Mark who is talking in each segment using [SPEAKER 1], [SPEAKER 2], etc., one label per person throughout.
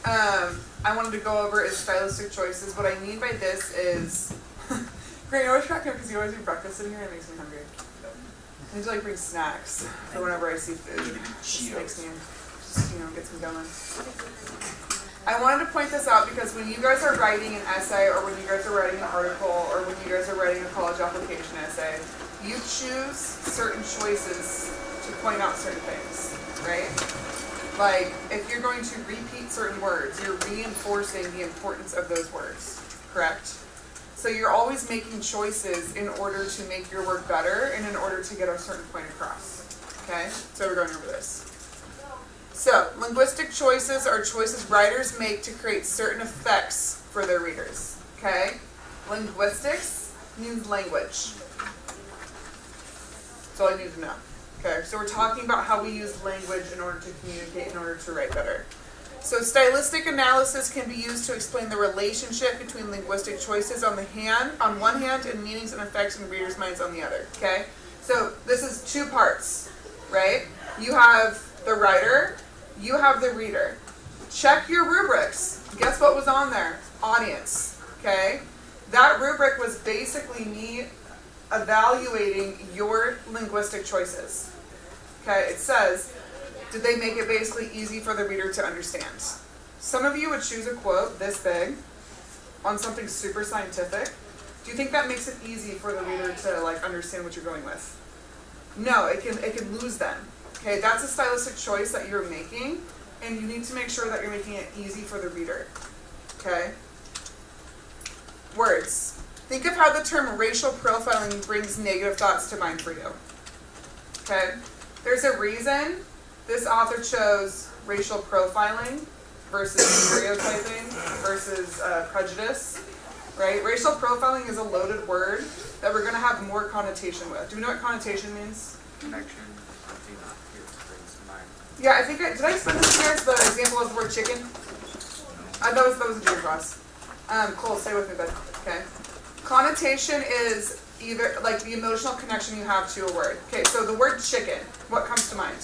[SPEAKER 1] I wanted to go over is stylistic choices. What I mean by this is, Grant, you always crack up because you always eat breakfast in here and it makes me hungry. I need to bring snacks for whenever I see food. It just makes me, gets me going. I wanted to point this out because when you guys are writing an essay or when you guys are writing an article or when you guys are writing a college application essay, you choose certain choices to point out certain things, right? Like, if you're going to repeat certain words, you're reinforcing the importance of those words, correct? So you're always making choices in order to make your work better and in order to get a certain point across, okay? So we're going over this. So, linguistic choices are choices writers make to create certain effects for their readers, okay? Linguistics means language. That's all I need to know. Okay, so we're talking about how we use language in order to communicate, in order to write better. So stylistic analysis can be used to explain the relationship between linguistic choices on one hand and meanings and effects in readers' minds on the other. Okay? So this is two parts, right? You have the writer, you have the reader. Check your rubrics. Guess what was on there? Audience. Okay? That rubric was basically me evaluating your linguistic choices. Okay, it says, did they make it basically easy for the reader to understand? Some of you would choose a quote this big on something super scientific. Do you think that makes it easy for the reader to understand what you're going with? No, it can lose them. Okay, that's a stylistic choice that you're making, and you need to make sure that you're making it easy for the reader. Okay? Words. Think of how the term racial profiling brings negative thoughts to mind for you. Okay? There's a reason this author chose racial profiling versus stereotyping versus prejudice, right? Racial profiling is a loaded word that we're going to have more connotation with. Do we know what connotation means?
[SPEAKER 2] Connection. Something that brings to mind.
[SPEAKER 1] Yeah, I think did I explain this to you guys? The example of the word chicken? That was a junior class. Cole, stay with me, bud. Okay. Connotation is either the emotional connection you have to a word. Okay, so the word chicken, what comes to mind?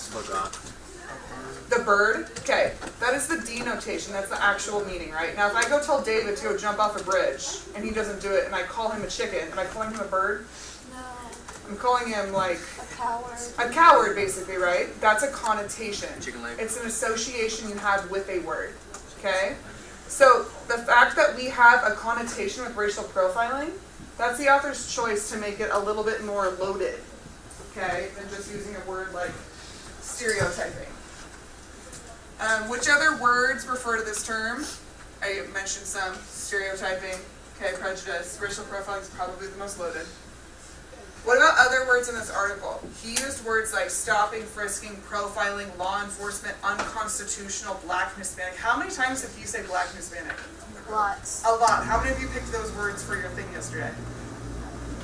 [SPEAKER 1] The bird. Okay, that is the denotation. That's the actual meaning, right? Now, if I go tell David to go jump off a bridge and he doesn't do it, and I call him a chicken, am I calling him a bird?
[SPEAKER 3] No.
[SPEAKER 1] I'm calling him
[SPEAKER 3] a coward.
[SPEAKER 1] A coward, basically, right? That's a connotation.
[SPEAKER 2] Chicken leg.
[SPEAKER 1] It's an association you have with a word. Okay. So the fact that we have a connotation with racial profiling, that's the author's choice to make it a little bit more loaded, okay, than just using a word like stereotyping. Which other words refer to this term? I mentioned some. Stereotyping, okay, prejudice, racial profiling is probably the most loaded. What about other words in this article? He used words like stopping, frisking, profiling, law enforcement, unconstitutional, black and Hispanic. How many times did he say black and Hispanic?
[SPEAKER 3] Lots.
[SPEAKER 1] A lot. How many of you picked those words for your thing yesterday?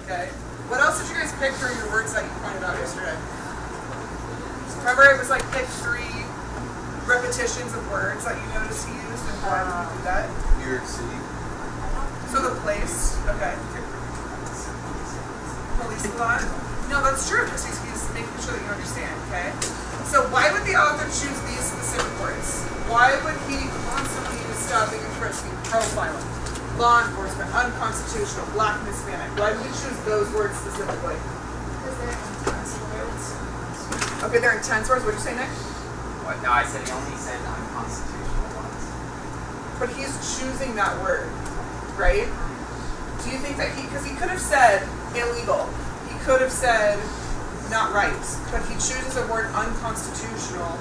[SPEAKER 1] Okay. What else did you guys pick for your words that you pointed out yesterday? Remember it was pick 3 repetitions of words that you noticed he used, and why did you do that?
[SPEAKER 2] New York City.
[SPEAKER 1] So the place. Okay. Police lot? No, that's true, because he's making sure that you understand, okay? So why would the author choose these specific words? Why would he constantly use stopping and frisking, profiling, law enforcement, unconstitutional, black and Hispanic? Why would he choose those words specifically?
[SPEAKER 3] Because they're intense words.
[SPEAKER 1] Okay, they're intense words. What did you say, Nick?
[SPEAKER 2] What? No, I said he only said unconstitutional ones.
[SPEAKER 1] But he's choosing that word, right? Do you think that because he could have said illegal, he could have said not right, but he chooses a word unconstitutional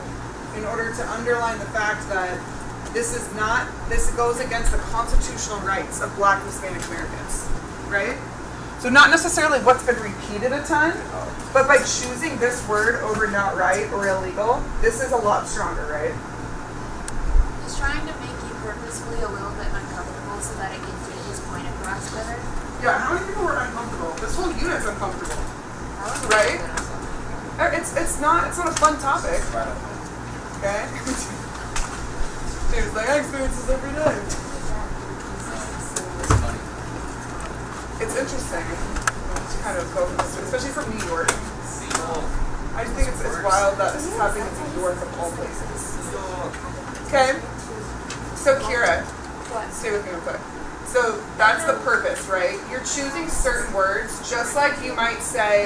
[SPEAKER 1] in order to underline the fact that this goes against the constitutional rights of black and Hispanic Americans, right? So not necessarily what's been repeated a ton, but by choosing this word over not right or illegal, this is a lot stronger, right?
[SPEAKER 3] He's trying to make you purposefully a little bit uncomfortable so that it can get his point across better.
[SPEAKER 1] Yeah, how many people were uncomfortable? This whole unit's uncomfortable.
[SPEAKER 3] That was
[SPEAKER 1] Right? It's not a fun topic. Okay? Dude, I experience this every day.
[SPEAKER 2] It's funny.
[SPEAKER 1] It's interesting to kind of go from this, especially from New York. I just think it's wild that this is happening in New York of all places. Okay? So Kira,
[SPEAKER 3] What?
[SPEAKER 1] stay with me real quick. So that's the purpose, right? You're choosing certain words, just like you might say,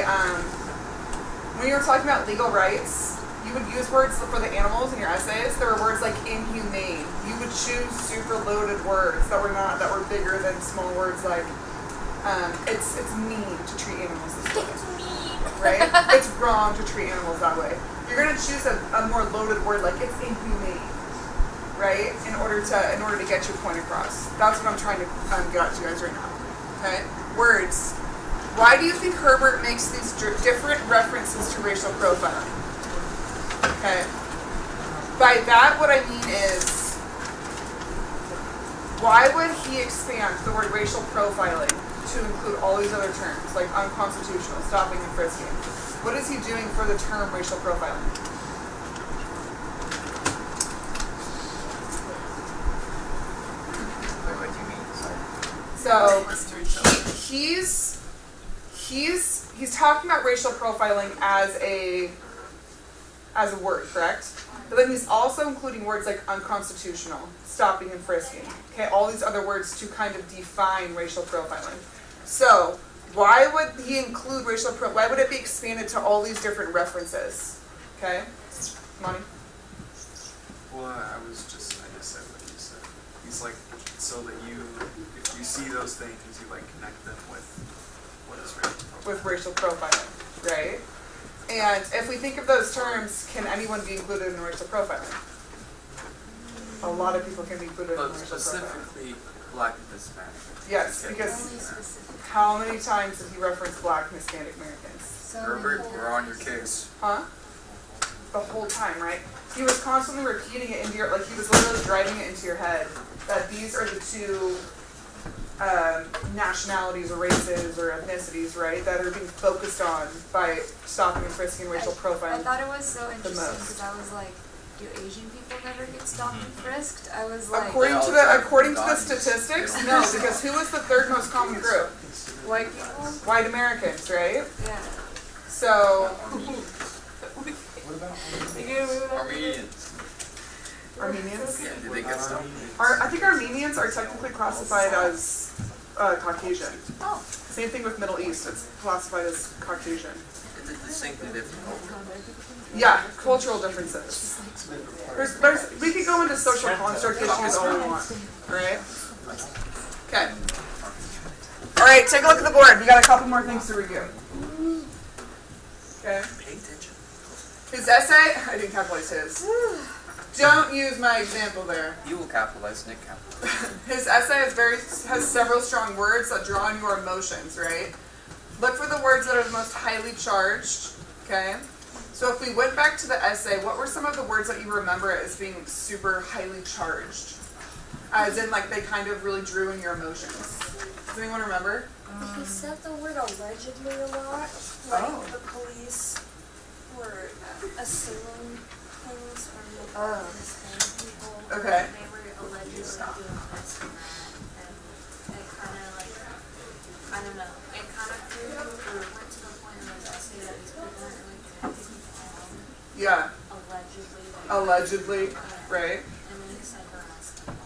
[SPEAKER 1] when you were talking about legal rights, you would use words for the animals in your essays. There were words like inhumane. You would choose super loaded words that were bigger than small words like, it's mean to treat animals this way.
[SPEAKER 3] It's mean.
[SPEAKER 1] Right? It's wrong to treat animals that way. You're gonna choose a more loaded word like it's inhumane, right? In order to get your point across. That's what I'm trying to get at to you guys right now. Okay? Words. Why do you think Herbert makes these different references to racial profiling? Okay. By that, what I mean is, why would he expand the word racial profiling to include all these other terms, like unconstitutional, stopping and frisking? What is he doing for the term racial profiling?
[SPEAKER 2] What do you mean?
[SPEAKER 1] So he's talking about racial profiling as a word, correct? But then he's also including words like unconstitutional, stopping and frisking. Okay, all these other words to kind of define racial profiling. So why would he include why would it be expanded to all these different references? Okay, Monty?
[SPEAKER 4] Well, I just said what you said. He's like, so that if you see those things, you like connect them with what is racial profiling.
[SPEAKER 1] With racial profiling, right? And if we think of those terms, can anyone be included in racial profiling? A lot of people can be included in
[SPEAKER 5] But
[SPEAKER 1] racial profiling.
[SPEAKER 5] specifically Black and Hispanic.
[SPEAKER 1] Yes,
[SPEAKER 5] Okay.
[SPEAKER 1] because
[SPEAKER 3] Only specific.
[SPEAKER 1] how many times did he reference Black and Hispanic Americans?
[SPEAKER 3] So
[SPEAKER 5] Herbert,
[SPEAKER 3] many
[SPEAKER 5] we're on your
[SPEAKER 3] times.
[SPEAKER 5] case.
[SPEAKER 1] Huh? The whole time, right? He was constantly repeating it into your, like he was literally driving it into your head that these are the two nationalities or races or ethnicities, right, that are being focused on by stopping and frisking and racial
[SPEAKER 3] I
[SPEAKER 1] profiling.
[SPEAKER 3] thought it was so interesting
[SPEAKER 1] most.
[SPEAKER 3] because I was like, do Asian people never get stopped and frisked? I was like,
[SPEAKER 1] According
[SPEAKER 5] They
[SPEAKER 1] to
[SPEAKER 5] all
[SPEAKER 1] the
[SPEAKER 5] drive
[SPEAKER 1] according to the
[SPEAKER 5] Bugattis.
[SPEAKER 1] statistics, no, because who was the third most common group?
[SPEAKER 3] white people?
[SPEAKER 1] White Americans, right?
[SPEAKER 3] Yeah.
[SPEAKER 1] So
[SPEAKER 5] Armenians.
[SPEAKER 1] Armenians.
[SPEAKER 5] Yeah, did they get stopped?
[SPEAKER 1] I think Armenians are technically classified as Caucasian.
[SPEAKER 3] Oh.
[SPEAKER 1] Same thing with Middle East. It's classified as Caucasian.
[SPEAKER 5] It's a distinctly different culture.
[SPEAKER 1] Yeah, cultural differences. We could go into social construct issues all we want, right? Okay. All right, take a look at the board. We got a couple more things to review. Okay.
[SPEAKER 5] Pay attention.
[SPEAKER 1] His essay, I didn't capitalize his. Don't use my example there.
[SPEAKER 5] You will capitalize, Nick capitalize.
[SPEAKER 1] His essay has several strong words that draw on your emotions, right? Look for the words that are the most highly charged, okay? So if we went back to the essay, what were some of the words that you remember as being super highly charged? As in, like, they kind of really drew in your emotions. Does anyone remember?
[SPEAKER 6] He said the word allegedly a lot. Like
[SPEAKER 1] Oh.
[SPEAKER 6] the police were assuming things from the
[SPEAKER 3] Oh.
[SPEAKER 6] Hispanic people.
[SPEAKER 1] Okay.
[SPEAKER 6] They were allegedly doing this and that. And it kind of like, I don't know, it kind of went to the point in his essay that these people weren't really connected
[SPEAKER 1] Yeah,
[SPEAKER 6] allegedly.
[SPEAKER 1] allegedly, right?
[SPEAKER 6] And then he said harassment.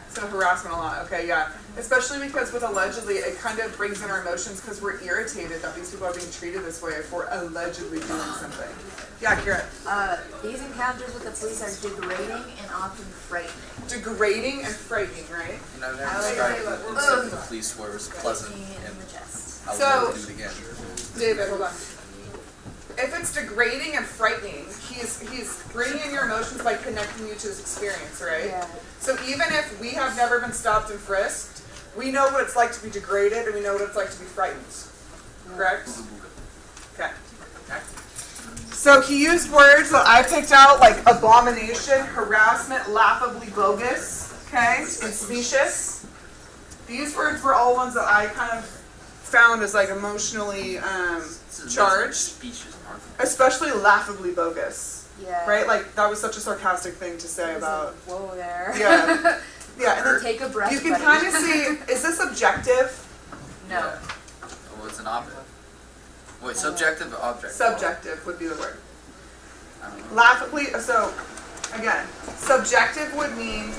[SPEAKER 1] So harassment a lot, okay, yeah. Especially because with allegedly, it kind of brings in our emotions because we're irritated that these people are being treated this way if we're allegedly doing something. Yeah, Kira.
[SPEAKER 7] These encounters with the police are degrading and often frightening.
[SPEAKER 1] Degrading and frightening, right?
[SPEAKER 5] You know, never
[SPEAKER 7] I would
[SPEAKER 5] described
[SPEAKER 7] say
[SPEAKER 5] the
[SPEAKER 7] what-
[SPEAKER 5] incident with the police where it was pleasant
[SPEAKER 7] Frightening in
[SPEAKER 5] and
[SPEAKER 7] the chest.
[SPEAKER 5] I would
[SPEAKER 1] So-
[SPEAKER 5] never do it again.
[SPEAKER 1] David, hold on. If it's degrading and frightening, he's bringing in your emotions by connecting you to his experience, right?
[SPEAKER 7] Yeah.
[SPEAKER 1] So even if we have never been stopped and frisked, we know what it's like to be degraded and we know what it's like to be frightened. Correct? Okay. So he used words that I picked out like abomination, harassment, laughably bogus, okay, and specious. These words were all ones that I kind of found as like emotionally charged,
[SPEAKER 5] Speeches, Martha.
[SPEAKER 1] especially laughably bogus,
[SPEAKER 7] Yeah.
[SPEAKER 1] right? Like that was such a sarcastic thing to say about.
[SPEAKER 7] Whoa there.
[SPEAKER 1] Yeah. Yeah, and then
[SPEAKER 7] Take a breath,
[SPEAKER 1] you can
[SPEAKER 7] buddy.
[SPEAKER 1] kind of see, is this objective?
[SPEAKER 7] No.
[SPEAKER 5] Yeah. Oh, it's an object. Wait, subjective or objective?
[SPEAKER 1] Subjective would be the word.
[SPEAKER 5] I don't know.
[SPEAKER 1] Laughably, so again, subjective would mean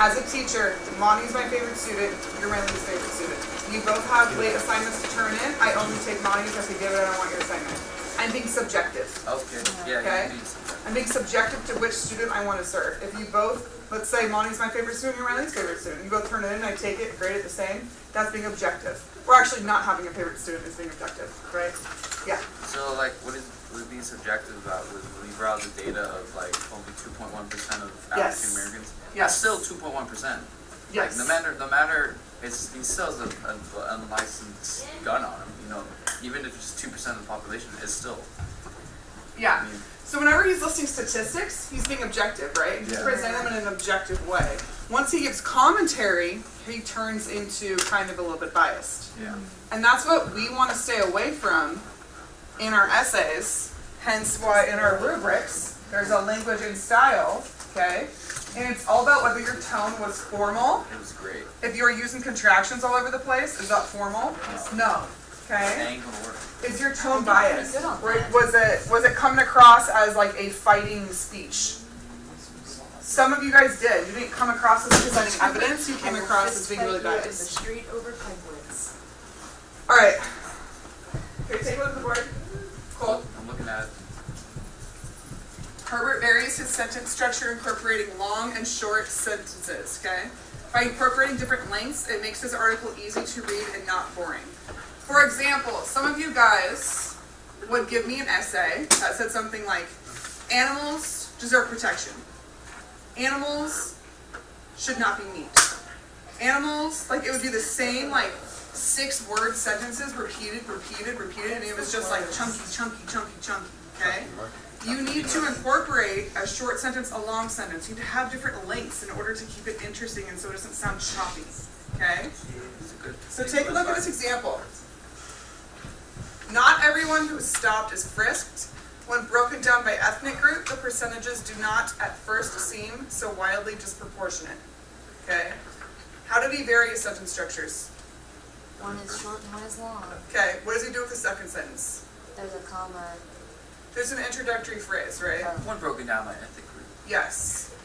[SPEAKER 1] As a teacher, Monty's my favorite student, you're my least favorite student. You both have late assignments to turn in, I only take Monty's, I say give it, I don't want your assignment. I'm being subjective.
[SPEAKER 5] Okay, yeah,
[SPEAKER 1] Okay.
[SPEAKER 5] you need some.
[SPEAKER 1] I'm being subjective to which student I want to serve. If you both, let's say Monty's my favorite student, you're my least favorite student. You both turn it in, I take it, and grade it the same. That's being objective. We're actually not having a favorite student is being objective, right? Yeah.
[SPEAKER 5] So like, what is being subjective about was when you brought the data of like only 2.1% of
[SPEAKER 1] Yes.
[SPEAKER 5] African Americans.
[SPEAKER 1] Yes.
[SPEAKER 5] That's still 2.1%.
[SPEAKER 1] Yes.
[SPEAKER 5] Like no matter, he still has an unlicensed gun on him. You know, even if it's 2% of the population, it's still.
[SPEAKER 1] Yeah.
[SPEAKER 5] I mean,
[SPEAKER 1] So whenever he's listing statistics, he's being objective, right? He's
[SPEAKER 5] Yeah.
[SPEAKER 1] presenting them in an objective way. Once he gives commentary, he turns into kind of a little bit biased.
[SPEAKER 5] yeah.
[SPEAKER 1] And that's what we want to stay away from in our essays, hence why in our rubrics, there's a language and style, okay? And it's all about whether your tone was formal.
[SPEAKER 5] It was great.
[SPEAKER 1] If you were using contractions all over the place, is that formal? No,
[SPEAKER 5] It
[SPEAKER 1] okay?
[SPEAKER 5] ain't gonna work.
[SPEAKER 1] Is your tone biased?
[SPEAKER 7] good on
[SPEAKER 1] Or
[SPEAKER 7] that.
[SPEAKER 1] was it coming across as like a fighting speech? Some of you guys did. You didn't come across as presenting evidence, you came across as being really
[SPEAKER 7] In the
[SPEAKER 1] biased.
[SPEAKER 7] street over penguins.
[SPEAKER 1] Alright. Okay, take a look at the board. Cool.
[SPEAKER 5] I'm looking at it.
[SPEAKER 1] Herbert varies his sentence structure, incorporating long and short sentences, okay? By incorporating different lengths, it makes his article easy to read and not boring. For example, some of you guys would give me an essay that said something like, animals deserve protection. Animals should not be meat. Animals, like it would be the same like 6-word sentences repeated, and it was just like chunky, okay? You need to incorporate a short sentence, a long sentence. You need to have different lengths in order to keep it interesting and so it doesn't sound choppy, okay? So take a look at this example. Not everyone who is stopped is frisked. When broken down by ethnic group, the percentages do not at first seem so wildly disproportionate, okay? How did he vary his sentence structures?
[SPEAKER 3] One is short and one is long.
[SPEAKER 1] Okay, what does he do with the second sentence?
[SPEAKER 3] There's a comma.
[SPEAKER 1] There's an introductory phrase, right?
[SPEAKER 5] One broken down by ethnic group.
[SPEAKER 1] Yes.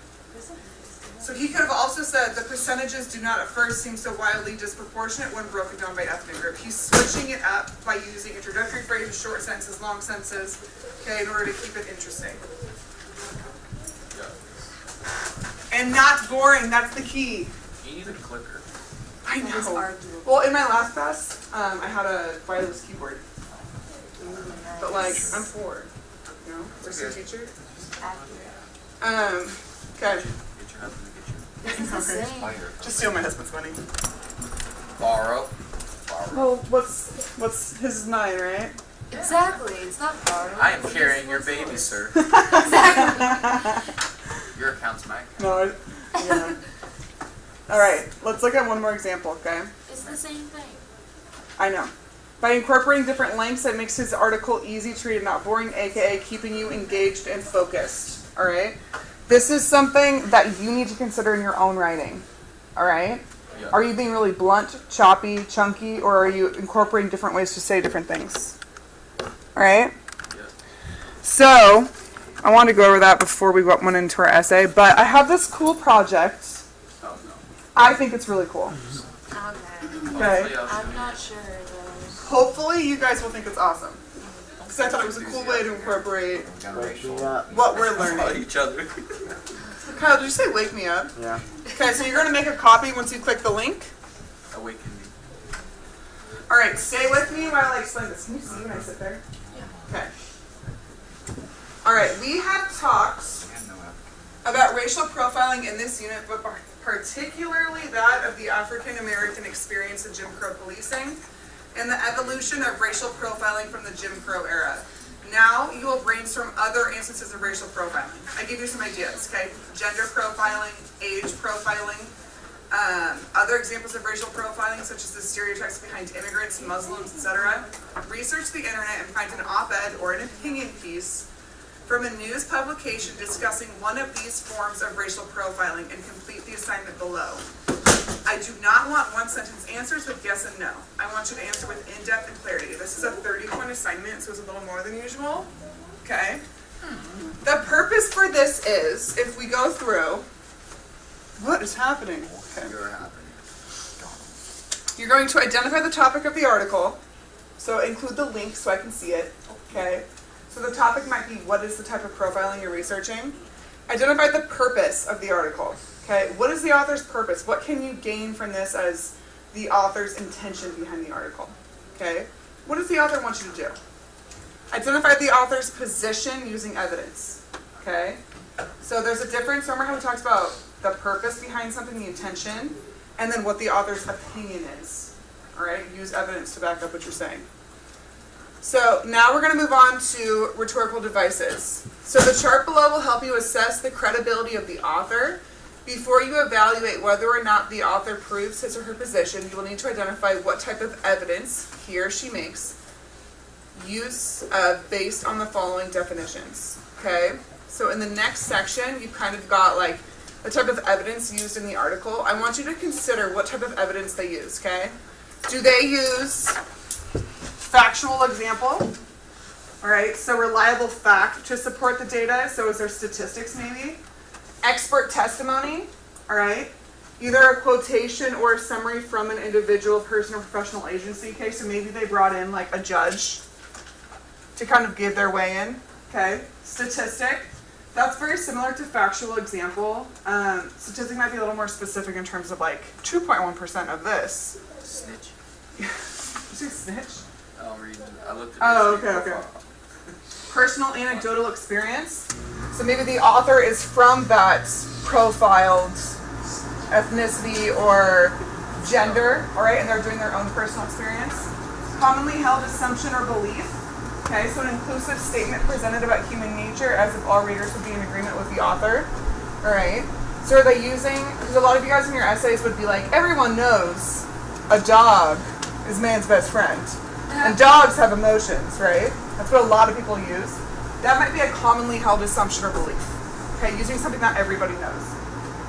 [SPEAKER 1] So he could have also said the percentages do not at first seem so wildly disproportionate when broken down by ethnic group. He's switching it up by using introductory phrases, short sentences, long sentences, okay, in order to keep it interesting.
[SPEAKER 5] Yeah.
[SPEAKER 1] And not boring, that's the key.
[SPEAKER 5] You need a clicker.
[SPEAKER 1] I
[SPEAKER 7] That is
[SPEAKER 1] know.
[SPEAKER 7] arguable.
[SPEAKER 1] Well, in my last class, I had a wireless keyboard. But like, I'm 4, you know, we're still
[SPEAKER 5] Okay.
[SPEAKER 1] teacher.
[SPEAKER 7] Accurate.
[SPEAKER 1] Okay,
[SPEAKER 5] Get your husband to get you.
[SPEAKER 7] This is the same.
[SPEAKER 1] just steal my husband's money.
[SPEAKER 5] Borrow.
[SPEAKER 1] Well, what's his 9, right?
[SPEAKER 7] Exactly. It's not borrowed.
[SPEAKER 5] I am carrying your baby, sir. Your account's my account.
[SPEAKER 1] No, yeah. All right, let's look at one more example, okay?
[SPEAKER 3] It's the same thing.
[SPEAKER 1] I know. By incorporating different lengths, it makes his article easy to read and not boring, aka keeping you engaged and focused, all right? This is something that you need to consider in your own writing, all right?
[SPEAKER 5] Yeah.
[SPEAKER 1] Are you being really blunt, choppy, chunky, or are you incorporating different ways to say different things? All right?
[SPEAKER 5] Yeah.
[SPEAKER 1] So, I wanted to go over that before we went into our essay, but I have this cool project.
[SPEAKER 5] Oh no.
[SPEAKER 1] I think it's really cool.
[SPEAKER 3] Okay.
[SPEAKER 1] Okay.
[SPEAKER 5] Hopefully I'll show
[SPEAKER 3] I'm
[SPEAKER 5] you.
[SPEAKER 3] not sure though.
[SPEAKER 1] Hopefully you guys will think it's awesome. Because I thought it was a cool way to incorporate what we're
[SPEAKER 5] About
[SPEAKER 1] learning.
[SPEAKER 5] each other.
[SPEAKER 1] Kyle, did you say wake me up?
[SPEAKER 2] Yeah.
[SPEAKER 1] Okay, so you're going to make a copy once you click the link.
[SPEAKER 5] Awaken me.
[SPEAKER 1] Alright, stay with me while I explain this. Can you see when I sit there? Okay. Alright, we have talked about racial profiling in this unit, but particularly that of the African American experience in Jim Crow policing and the evolution of racial profiling from the Jim Crow era. Now you will brainstorm other instances of racial profiling. I give you some ideas, okay? Gender profiling, age profiling, other examples of racial profiling such as the stereotypes behind immigrants, Muslims, etc. Research the internet and find an op-ed or an opinion piece from a news publication discussing one of these forms of racial profiling and complete the assignment below. I do not want one-sentence answers with yes and no. I want you to answer with in-depth and clarity. This is a 30-point assignment, so it's a little more than usual. Okay? The purpose for this is, if we go through, What is happening? Okay.
[SPEAKER 5] You're happening.
[SPEAKER 1] You're going to identify the topic of the article. So include the link so I can see it. Okay. So the topic might be, what is the type of profiling you're researching? Identify the purpose of the article. Okay. What is the author's purpose? What can you gain from this as the author's intention behind the article? Okay. What does the author want you to do? Identify the author's position using evidence. Okay. So there's a difference. Remember how we talked about the purpose behind something, the intention, and then what the author's opinion is. All right. Use evidence to back up what you're saying. So now we're going to move on to rhetorical devices. So the chart below will help you assess the credibility of the author. Before you evaluate whether or not the author proves his or her position, you will need to identify what type of evidence he or she makes use of based on the following definitions. Okay? So in the next section, you've kind of got like the type of evidence used in the article. I want you to consider what type of evidence they use, okay? Do they use factual example? All right, so reliable fact to support the data. So is there statistics maybe? Expert testimony, all right? Either a quotation or a summary from an individual person or professional agency. Okay, so maybe they brought in like a judge to kind of give their way in. Okay, statistic. That's very similar to factual example. Statistic might be a little more specific in terms of like 2.1% of this.
[SPEAKER 5] Snitch.
[SPEAKER 1] You say snitch?
[SPEAKER 5] I looked at
[SPEAKER 1] Oh,
[SPEAKER 5] his
[SPEAKER 1] okay.
[SPEAKER 5] profile.
[SPEAKER 1] Personal anecdotal experience. So maybe the author is from that profiled ethnicity or gender, all right, and they're doing their own personal experience. Commonly held assumption or belief. Okay, so an inclusive statement presented about human nature as if all readers would be in agreement with the author. All right. So are they using, because a lot of you guys in your essays would be like, everyone knows a dog is man's best friend. And dogs have emotions, right? That's what a lot of people use. That might be a commonly held assumption or belief. Okay, using something that everybody knows.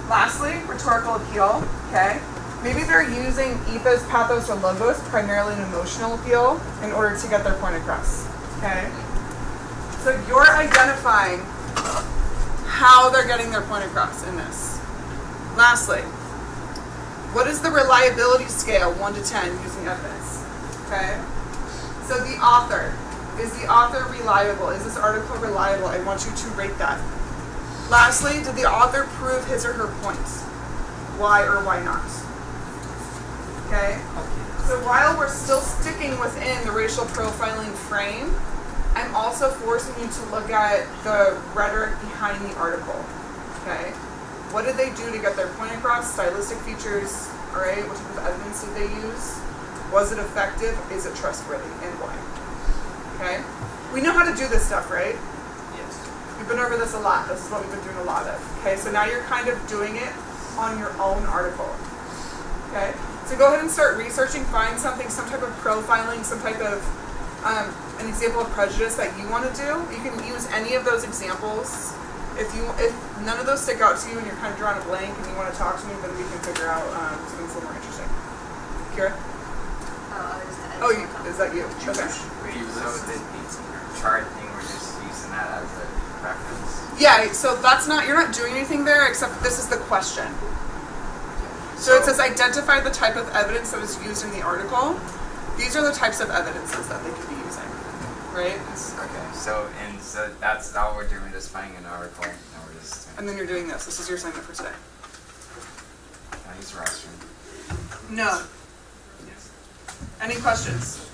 [SPEAKER 1] Lastly, rhetorical appeal. Okay, maybe they're using ethos, pathos, or logos, primarily an emotional appeal, in order to get their point across. Okay, so you're identifying how they're getting their point across in this. Lastly, what is the reliability scale, 1 to 10, using evidence? Okay, so the author. Is the author reliable? Is this article reliable? I want you to rate that. Lastly, did the author prove his or her point? Why or why not? Okay? So while we're still sticking within the racial profiling frame, I'm also forcing you to look at the rhetoric behind the article. Okay? What did they do to get their point across? Stylistic features, all right? What type of evidence did they use? Was it effective? Is it trustworthy? And why? Okay? We know how to do this stuff, right?
[SPEAKER 2] Yes.
[SPEAKER 1] We've been over this a lot. This is what we've been doing a lot of. Okay, so now you're kind of doing it on your own article. Okay? So go ahead and start researching, find something, some type of profiling, some type of, an example of prejudice that you want to do. You can use any of those examples. If none of those stick out to you and you're kind of drawing a blank and you want to talk to me, then we can figure out something a little more interesting. Kira? Oh, is that you? Okay.
[SPEAKER 2] So the chart thing, we're just using that as a reference.
[SPEAKER 1] Yeah, so that's not, you're not doing anything there except this is the question. So it says identify the type of evidence that was used in the article. These are the types of evidences that they could be using, right?
[SPEAKER 2] Okay, so that's all we're doing, just finding an article, and we're just.
[SPEAKER 1] And then you're doing this. This is your assignment for today.
[SPEAKER 2] Can I use the restroom?
[SPEAKER 1] No.
[SPEAKER 2] Yes.
[SPEAKER 1] Any questions?